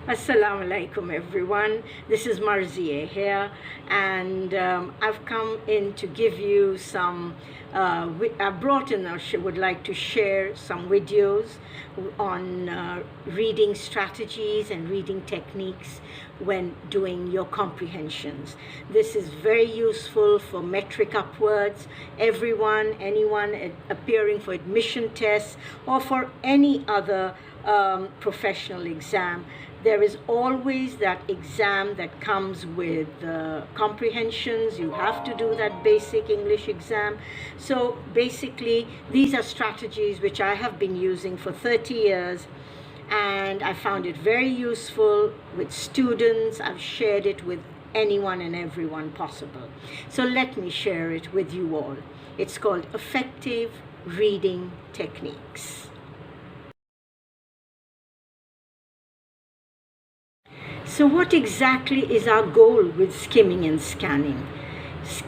Assalamu alaikum everyone. This is Marzieh here, and I've come in to give you some I brought in or would like to share some videos on reading strategies and reading techniques when doing your comprehensions. This is very useful for metric upwards, anyone appearing for admission tests or for any other professional exam. There is always that exam that comes with comprehensions. You have to do that basic English exam. So basically, these are strategies which I have been using for 30 years, and I found it very useful with students. I've shared it with anyone and everyone possible. So let me share it with you all. It's called Effective Reading Techniques. So what exactly is our goal with skimming and scanning?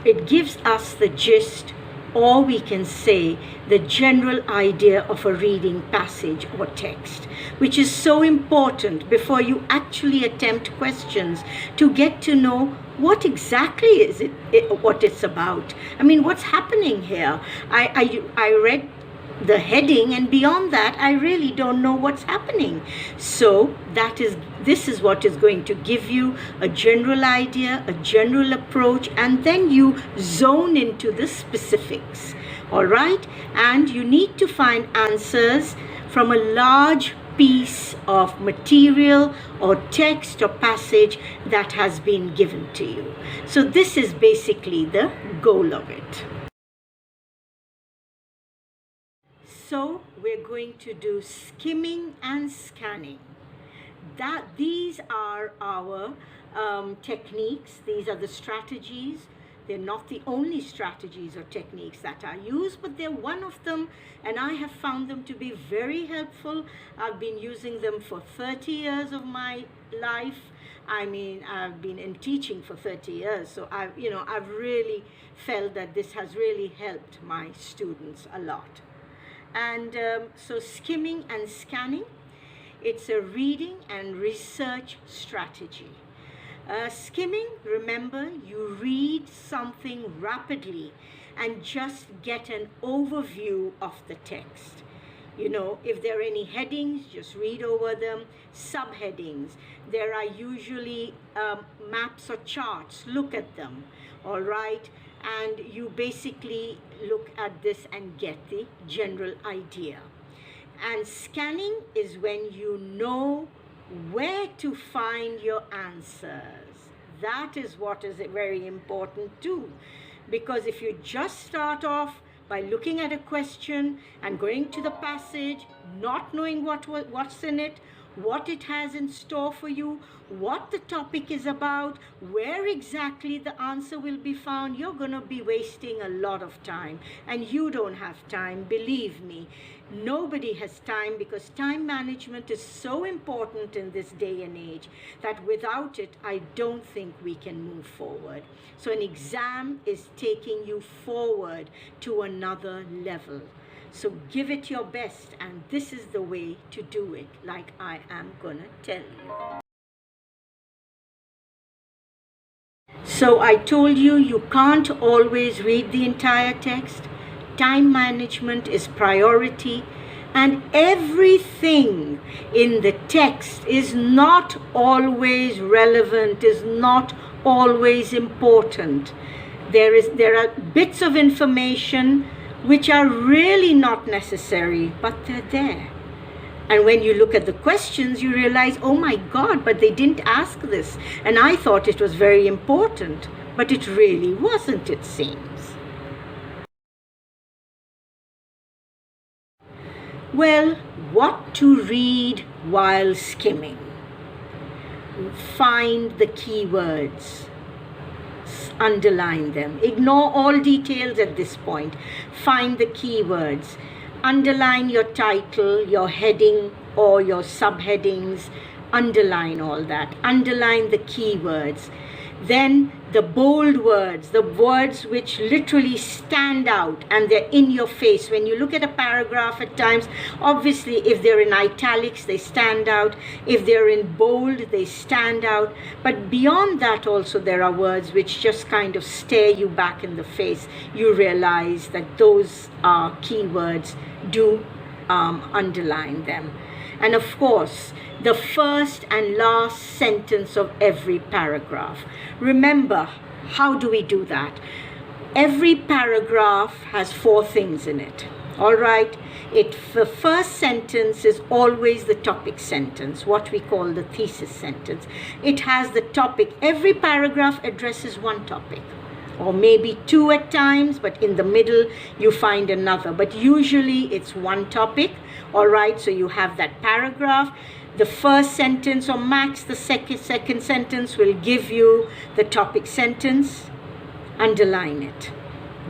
It gives us the gist, or we can say the general idea of a reading passage or text, which is so important before you actually attempt questions, to get to know what exactly is what it's about. I mean, what's happening here? I read the heading, and beyond that I really don't know what's happening. So this is what is going to give you a general idea, a general approach, and then you zone into the specifics. All right, and you need to find answers from a large piece of material or text or passage that has been given to you. So this is basically the goal of it. So we're going to do skimming and scanning. These are our techniques. These are the strategies. They're not the only strategies or techniques that are used, but they're one of them, and I have found them to be very helpful. I've been using them for 30 years of my life. I mean, I've been in teaching for 30 years, so I've really felt that this has really helped my students a lot. And so skimming and scanning, it's a reading and research strategy. Skimming, remember, you read something rapidly and just get an overview of the text. You know, if there are any headings, just read over them. Subheadings, there are usually maps or charts. Look at them, all right? And you basically look at this and get the general idea. And scanning is when you know where to find your answers. That is what is very important too. Because if you just start off by looking at a question and going to the passage, not knowing what's in it, what it has in store for you, what the topic is about, where exactly the answer will be found, you're going to be wasting a lot of time. And you don't have time, believe me. Nobody has time, because time management is so important in this day and age that without it, I don't think we can move forward. So an exam is taking you forward to another level. So give it your best, and this is the way to do it, like I am gonna tell you. So I told you, you can't always read the entire text. Time management is priority, and everything in the text is not always relevant, is not always important. There are bits of information which are really not necessary, but they're there. And when you look at the questions, you realize, oh my God, but they didn't ask this. And I thought it was very important, but it really wasn't, it seems. Well, what to read while skimming? Find the keywords. Underline them. Ignore all details at this point. Find the keywords. Underline your title, your heading, or your subheadings. Underline all that. Underline the keywords. Then the bold words, the words which literally stand out and they're in your face. When you look at a paragraph at times, obviously if they're in italics, they stand out. If they're in bold, they stand out. But beyond that also, there are words which just kind of stare you back in the face. You realize that those are keywords. Do underline them. And of course, the first and last sentence of every paragraph. Remember, how do we do that? Every paragraph has 4 things in it. All right? The first sentence is always the topic sentence, what we call the thesis sentence. It has the topic. Every paragraph addresses one topic, or maybe 2 at times, but in the middle you find another. But usually it's one topic. All right? So you have that paragraph. The first sentence, or max the second sentence, will give you the topic sentence. Underline it.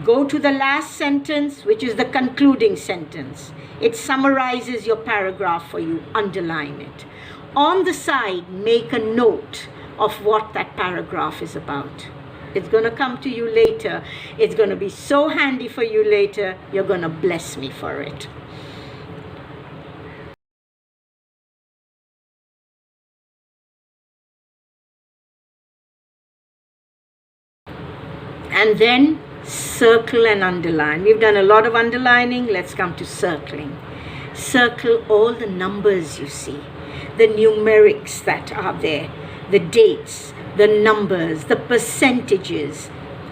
Go to the last sentence, which is the concluding sentence. It summarizes your paragraph for you. Underline it. On the side, make a note of what that paragraph is about. It's going to come to you later. It's going to be so handy for you later. You're going to bless me for it. And then circle and underline. We've done a lot of underlining. Let's come to circling. Circle all the numbers you see, the numerics that are there, the dates, the numbers, the percentages,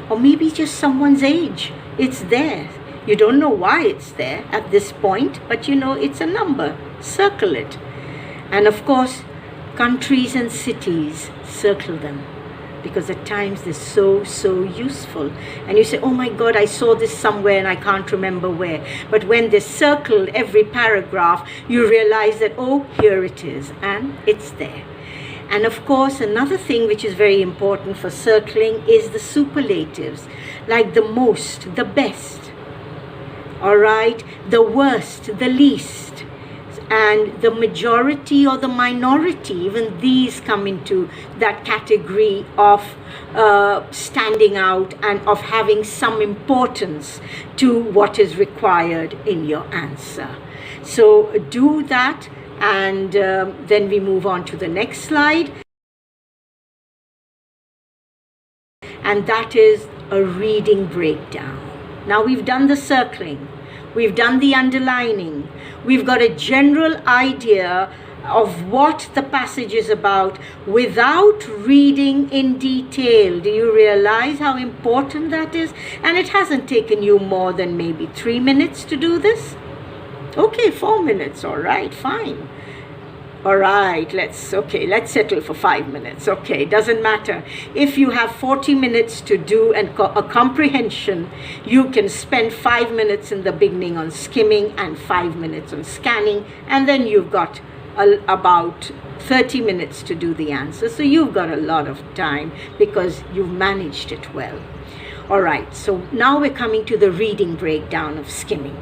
or maybe just someone's age. It's there. You don't know why it's there at this point, but you know it's a number. Circle it. And of course, countries and cities, circle them. Because at times they're so useful. And you say, oh my God, I saw this somewhere and I can't remember where. But when they circled every paragraph, you realize that, oh, here it is, and it's there. And of course, another thing which is very important for circling is the superlatives, like the most, the best, all right, the worst, the least. And the majority or the minority, even these come into that category of standing out and of having some importance to what is required in your answer. So do that, and then we move on to the next slide. And that is a reading breakdown. Now we've done the circling. We've done the underlining. We've got a general idea of what the passage is about without reading in detail. Do you realize how important that is? And it hasn't taken you more than maybe 3 minutes to do this? Okay, 4 minutes. All right, fine. All right, let's settle for 5 minutes. Okay, doesn't matter. If you have 40 minutes to do a comprehension, you can spend 5 minutes in the beginning on skimming and 5 minutes on scanning, and then you've got about 30 minutes to do the answer. So you've got a lot of time because you've managed it well. All right, so now we're coming to the reading breakdown of skimming.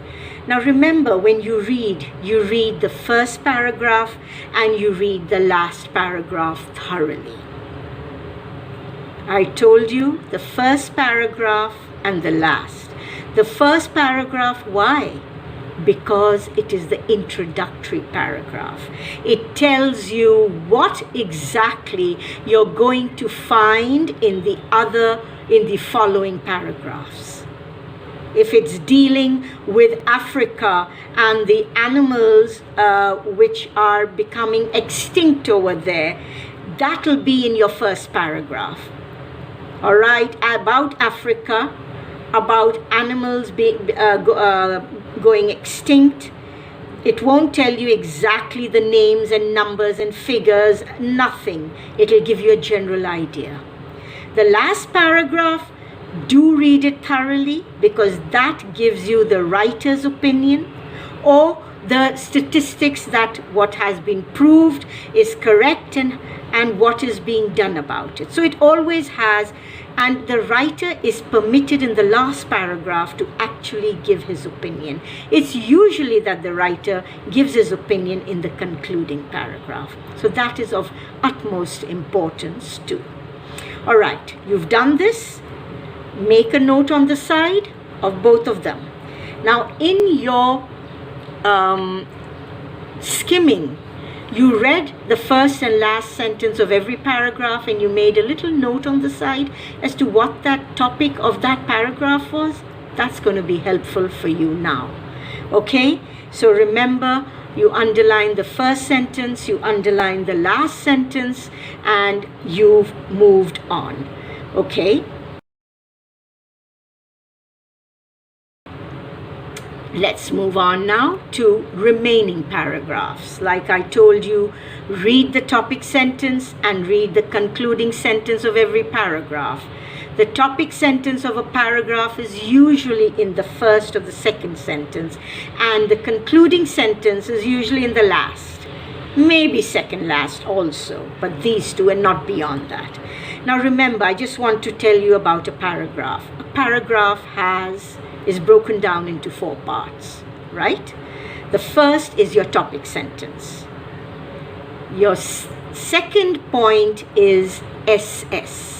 Now remember, when you read the first paragraph and you read the last paragraph thoroughly. I told you the first paragraph and the last. The first paragraph, why? Because it is the introductory paragraph. It tells you what exactly you're going to find in the following paragraphs. If it's dealing with Africa and the animals which are becoming extinct over there, that'll be in your first paragraph. All right, about Africa, about animals going extinct. It won't tell you exactly the names and numbers and figures, nothing. It'll give you a general idea. The last paragraph, do read it thoroughly, because that gives you the writer's opinion or the statistics that what has been proved is correct and what is being done about it. So it always has, and the writer is permitted in the last paragraph to actually give his opinion. It's usually that the writer gives his opinion in the concluding paragraph. So that is of utmost importance too. All right, you've done this. Make a note on the side of both of them. Now, in your skimming, you read the first and last sentence of every paragraph and you made a little note on the side as to what that topic of that paragraph was. That's going to be helpful for you now. Okay? So remember, you underline the first sentence, you underline the last sentence, and you've moved on. Okay? Let's move on now to remaining paragraphs. Like I told you, read the topic sentence and read the concluding sentence of every paragraph. The topic sentence of a paragraph is usually in the first or the second sentence, and the concluding sentence is usually in the last. Maybe second last also, but these two and not beyond that. Now remember, I just want to tell you about a paragraph. A paragraph is broken down into 4 parts, right? The first is your topic sentence. Your second point is SS.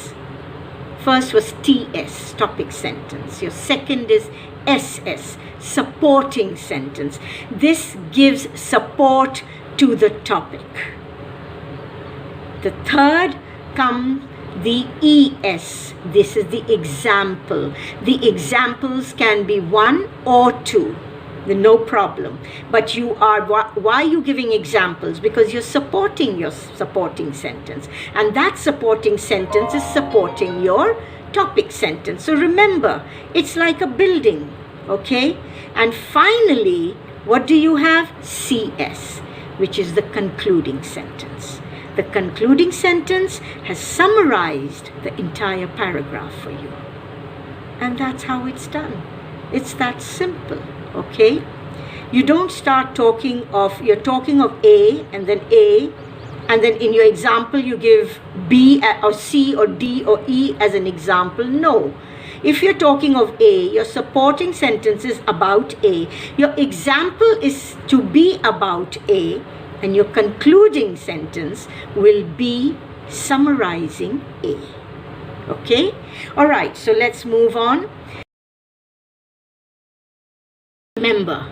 First was TS, topic sentence. Your second is SS, supporting sentence. This gives support to the topic. The third comes the ES. This is the example. The examples can be 1 or 2. No problem. But why are you giving examples? Because you're supporting your supporting sentence. And that supporting sentence is supporting your topic sentence. So remember, it's like a building. Okay? And finally, what do you have? CS, which is the concluding sentence. The concluding sentence has summarized the entire paragraph for you. And that's how it's done. It's that simple, okay? You don't start you're talking of A, and then in your example you give B or C or D or E as an example. No. If you're talking of A, your supporting sentence is about A. Your example is to be about A. And your concluding sentence will be summarizing A. Okay? All right, so let's move on. Remember,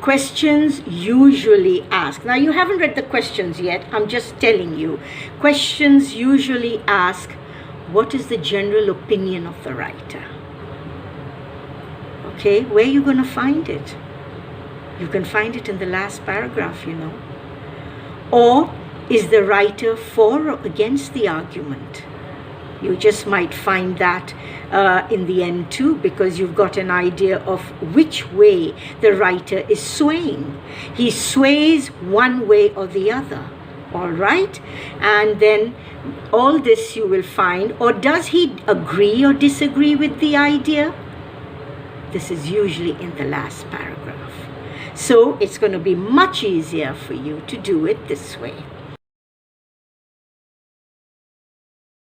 questions usually ask. Now, you haven't read the questions yet. I'm just telling you. Questions usually ask, what is the general opinion of the writer? Okay, where are you going to find it? You can find it in the last paragraph, you know. Or is the writer for or against the argument? You just might find that in the end too, because you've got an idea of which way the writer is swaying. He sways one way or the other, all right? And then all this you will find, or does he agree or disagree with the idea? This is usually in the last paragraph. So it's going to be much easier for you to do it this way.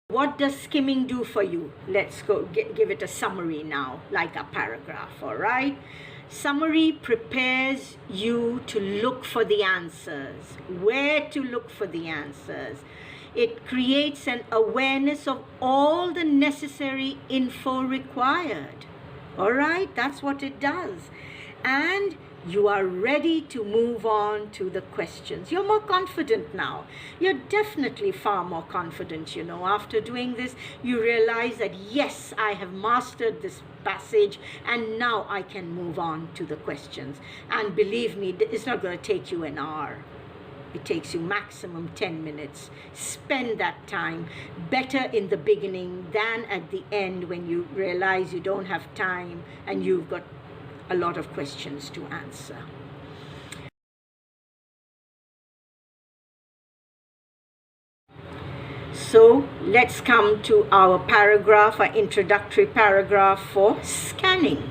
What does skimming do for you? Let's go give it a summary now, like a paragraph, all right? Summary prepares you to look for the answers, where to look for the answers. It creates an awareness of all the necessary info required. All right, that's what it does. And you are ready to move on to the questions. You're more confident now. You're definitely far more confident, you know. After doing this, you realize that, yes, I have mastered this passage and now I can move on to the questions. And believe me, it's not going to take you an hour. It takes you maximum 10 minutes. Spend that time better in the beginning than at the end when you realize you don't have time and you've got a lot of questions to answer. So let's come to our paragraph, our introductory paragraph for scanning.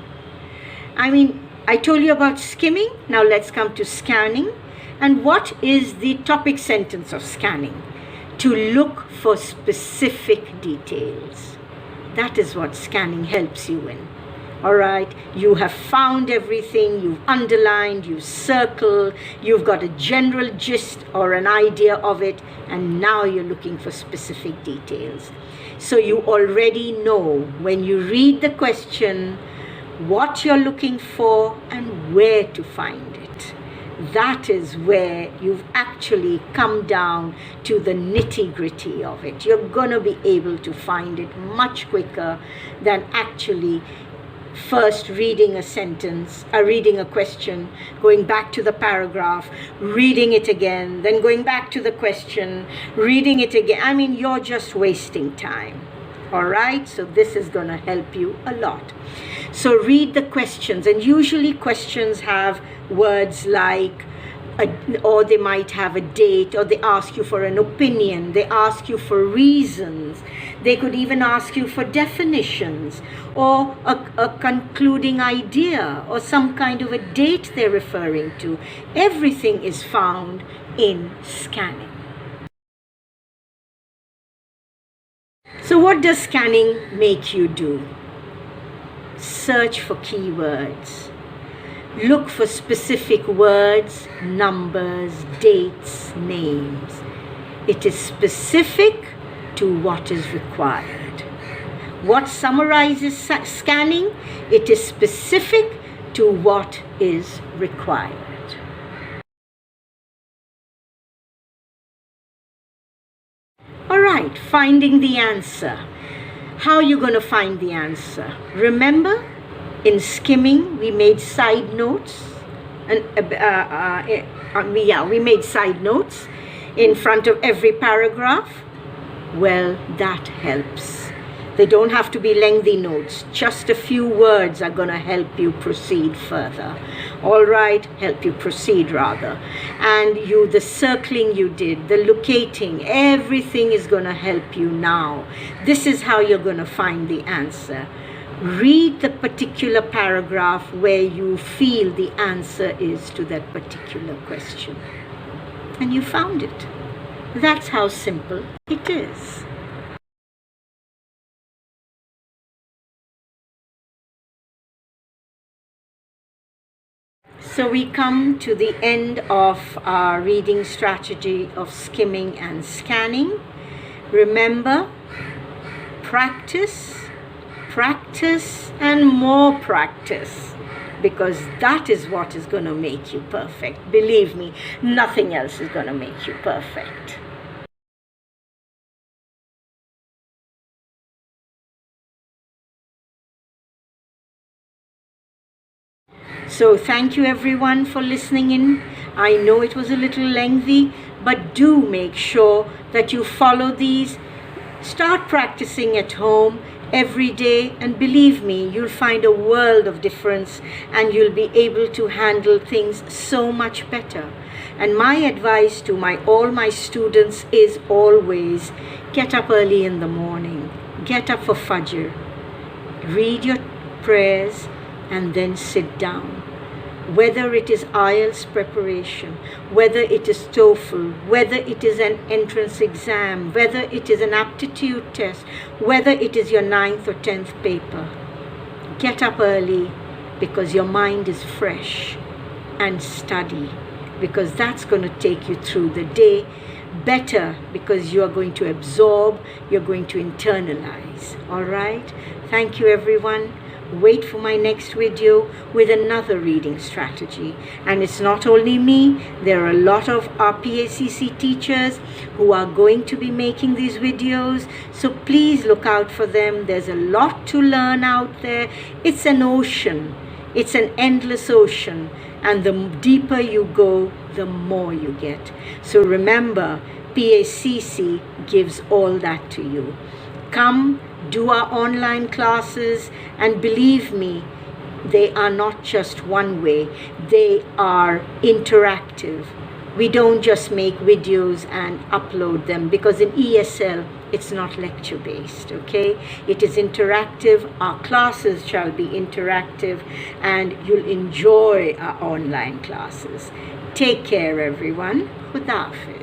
I told you about skimming. Now let's come to scanning. And what is the topic sentence of scanning? To look for specific details. That is what scanning helps you in. All right, you have found everything, you've underlined, you've circled, you've got a general gist or an idea of it, and now you're looking for specific details. So you already know when you read the question what you're looking for and where to find it. That is where you've actually come down to the nitty-gritty of it. You're going to be able to find it much quicker than actually first reading a sentence, reading a question, going back to the paragraph, reading it again, then going back to the question, reading it again. I mean, you're just wasting time. All right, so this is going to help you a lot. So read the questions, and usually questions have words like, or they might have a date, or they ask you for an opinion, they ask you for reasons, they could even ask you for definitions, or a concluding idea, or some kind of a date they're referring to. Everything is found in scanning. So what does scanning make you do? Search for keywords. Look for specific words, numbers, dates, names. It is specific to what is required. What summarizes scanning? It is specific to what is required. All right, finding the answer. How are you going to find the answer? Remember, in skimming, we made side notes. And we made side notes in front of every paragraph. Well, that helps. They don't have to be lengthy notes. Just a few words are going to help you proceed further. All right, help you proceed rather. And the circling you did, the locating, everything is going to help you now. This is how you're going to find the answer. Read the particular paragraph where you feel the answer is to that particular question. And you found it. That's how simple it is. So we come to the end of our reading strategy of skimming and scanning. Remember, practice, practice, and more practice, because that is what is going to make you perfect. Believe me, nothing else is going to make you perfect. So thank you everyone for listening in. I know it was a little lengthy, but do make sure that you follow these. Start practicing at home every day, and believe me, you'll find a world of difference, and you'll be able to handle things so much better. And my advice to all my students is always get up early in the morning, get up for Fajr, read your prayers, and then sit down. Whether it is IELTS preparation, whether it is TOEFL, whether it is an entrance exam, whether it is an aptitude test, whether it is your 9th or 10th paper, get up early because your mind is fresh, and study, because that's going to take you through the day better, because you are going to absorb, you're going to internalize. All right? Thank you everyone. Wait for my next video with another reading strategy. And it's not only me, there are a lot of our PACC teachers who are going to be making these videos, so please look out for them. There's a lot to learn out there. It's an ocean, it's an endless ocean, and the deeper you go, the more you get. So remember, PACC gives all that to you. Come, do our online classes, and believe me, they are not just one way, they are interactive. We don't just make videos and upload them, because in ESL it's not lecture based, okay? It is interactive. Our classes shall be interactive, and you'll enjoy our online classes. Take care everyone. Khuda Hafiz.